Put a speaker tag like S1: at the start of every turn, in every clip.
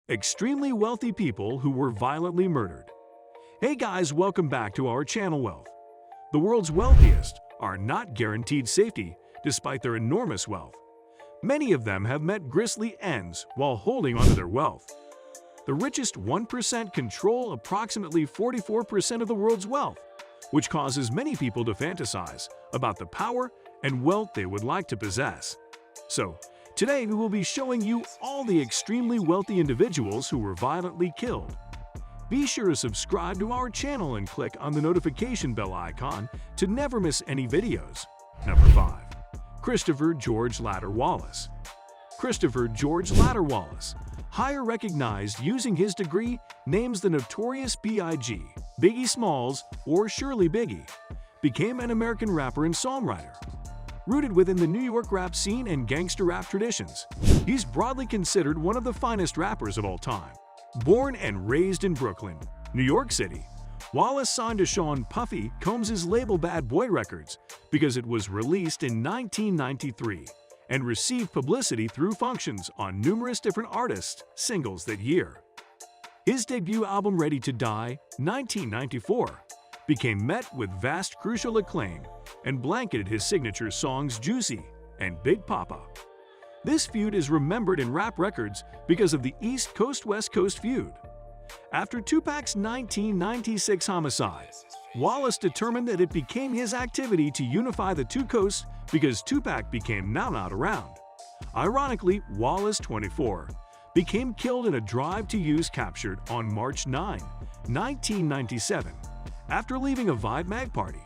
S1: Extremely wealthy people who were violently murdered. Hey guys, welcome back to our channel Wealth. The world's wealthiest are not guaranteed safety despite their enormous wealth. Many of them have met grisly ends while holding onto their wealth. The richest 1% control approximately 44% of the world's wealth, which causes many people to fantasize about the power and wealth they would like to possess. So, today we will be showing you all the extremely wealthy individuals who were violently killed. Be sure to subscribe to our channel and click on the notification bell icon to never miss any videos. Number 5. Christopher George Ladder Wallace. Christopher George Ladder Wallace, higher recognized using his degree names the notorious B.I.G., Biggie Smalls, or Shirley Biggie, became an American rapper and songwriter. Rooted within the New York rap scene and gangster rap traditions, he's broadly considered one of the finest rappers of all time. Born and raised in Brooklyn, New York City, Wallace signed to Sean Puffy Combs' label Bad Boy Records because it was released in 1993 and received publicity through functions on numerous different artists' singles that year. His debut album Ready to Die, 1994, became met with vast crucial acclaim and blanketed his signature songs Juicy and Big Papa. This feud is remembered in rap records because of the East Coast-West Coast feud. After Tupac's 1996 homicide, Wallace determined that it became his activity to unify the two coasts because Tupac became now not around. Ironically, Wallace, 24, became killed in a drive-to-use captured on March 9, 1997, after leaving a Vibe Mag party.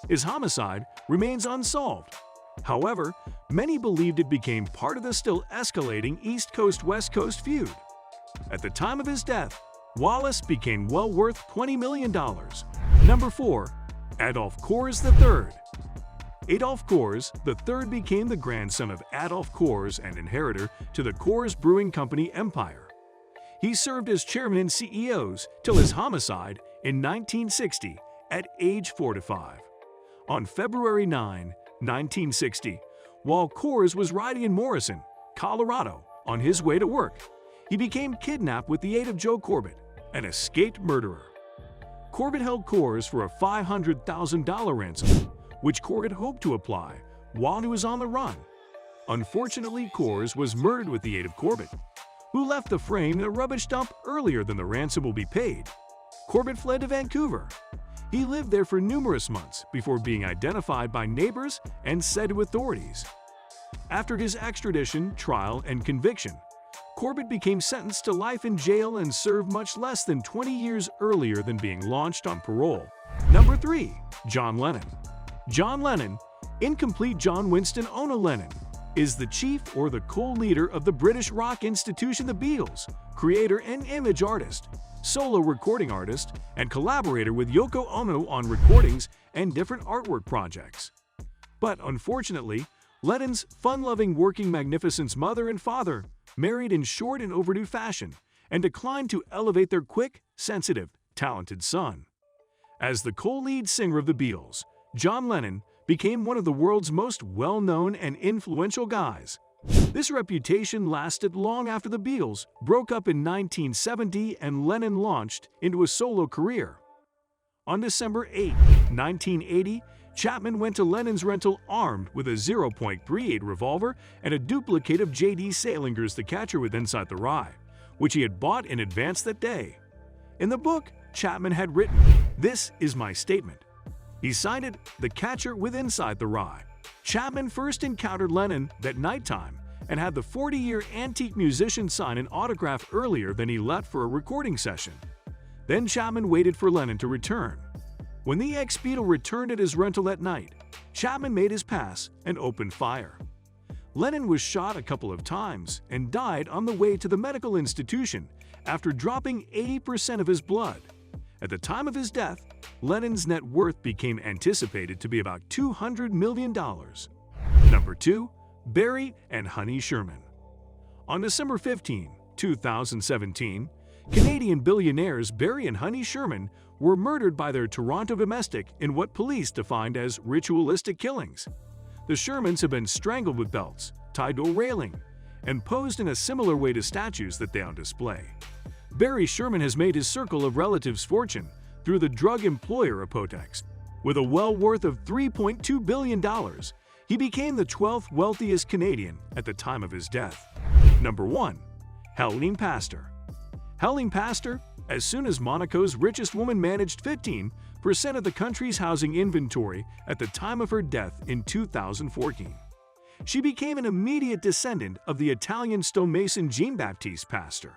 S1: His homicide remains unsolved. However, many believed it became part of the still escalating East Coast-West Coast feud. At the time of his death, Wallace became well worth $20 million. Number 4. Adolph Coors III. Adolph Coors III became the grandson of Adolph Coors and inheritor to the Coors Brewing Company empire. He served as chairman and CEOs till his homicide in 1960 at age 45. On February 9, 1960, while Coors was riding in Morrison, Colorado, on his way to work, he became kidnapped with the aid of Joe Corbett, an escaped murderer. Corbett held Coors for a $500,000 ransom, which Corbett hoped to apply while he was on the run. Unfortunately, Coors was murdered with the aid of Corbett, who left the frame in a rubbish dump earlier than the ransom will be paid. Corbett fled to Vancouver. He lived there for numerous months before being identified by neighbors and said to authorities. After his extradition, trial, and conviction, Corbett became sentenced to life in jail and served much less than 20 years earlier than being launched on parole. Number 3. John Lennon. John Lennon, incomplete John Winston Ono Lennon, is the chief or the co-leader of the British rock institution The Beatles, creator and image artist, solo recording artist, and collaborator with Yoko Ono on recordings and different artwork projects. But unfortunately, Lennon's fun-loving working magnificence mother and father married in short and overdue fashion and declined to elevate their quick, sensitive, talented son. As the co-lead singer of the Beatles, John Lennon became one of the world's most well-known and influential guys. This reputation lasted long after the Beatles broke up in 1970 and Lennon launched into a solo career. On December 8, 1980, Chapman went to Lennon's rental armed with a .38 revolver and a duplicate of J.D. Salinger's The Catcher with Inside the Rye, which he had bought in advance that day. In the book, Chapman had written, "This is my statement." He signed it, "The Catcher with Inside the Rye." Chapman first encountered Lennon that nighttime and had the 40-year antique musician sign an autograph earlier than he left for a recording session. Then Chapman waited for Lennon to return. When the ex-Beatle returned at his rental that night, Chapman made his pass and opened fire. Lennon was shot a couple of times and died on the way to the medical institution after dropping 80% of his blood. At the time of his death, Lennon's net worth became anticipated to be about $200 million. Number 2. Barry and Honey Sherman. On December 15, 2017, Canadian billionaires Barry and Honey Sherman were murdered by their Toronto domestic in what police defined as ritualistic killings. The Shermans have been strangled with belts, tied to a railing, and posed in a similar way to statues that they on display. Barry Sherman has made his circle of relatives fortune through the drug employer Apotex. With a well worth of $3.2 billion, he became the 12th wealthiest Canadian at the time of his death. Number 1. Helene Pastor. Helene Pastor, as soon as Monaco's richest woman, managed 15% of the country's housing inventory at the time of her death in 2014. She became an immediate descendant of the Italian stonemason Jean-Baptiste Pastor.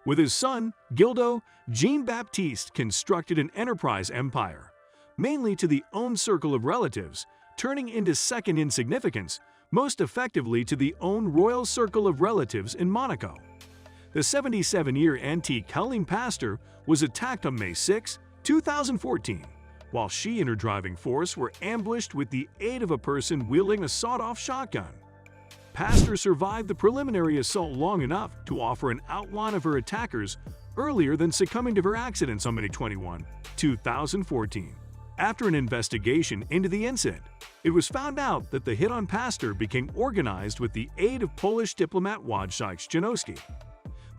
S1: With his son, Gildo, Jean-Baptiste constructed an enterprise empire, mainly to the own circle of relatives, turning into second in significance, most effectively to the own royal circle of relatives in Monaco. The 77-year antique Helene Pastor was attacked on May 6, 2014, while she and her driving force were ambushed with the aid of a person wielding a sawed-off shotgun. Pastor survived the preliminary assault long enough to offer an outline of her attackers earlier than succumbing to her accidents on May 21, 2014. After an investigation into the incident, it was found out that the hit on Pastor became organized with the aid of Polish diplomat Wojciech Janowski.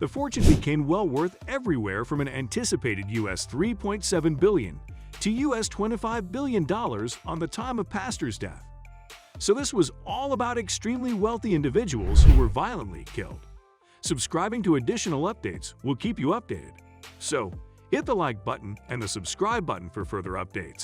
S1: The fortune became well worth everywhere from an anticipated US $3.7 billion to US $25 billion on the time of Pastor's death. So this was all about extremely wealthy individuals who were violently killed. Subscribing to additional updates will keep you updated. So, hit the like button and the subscribe button for further updates.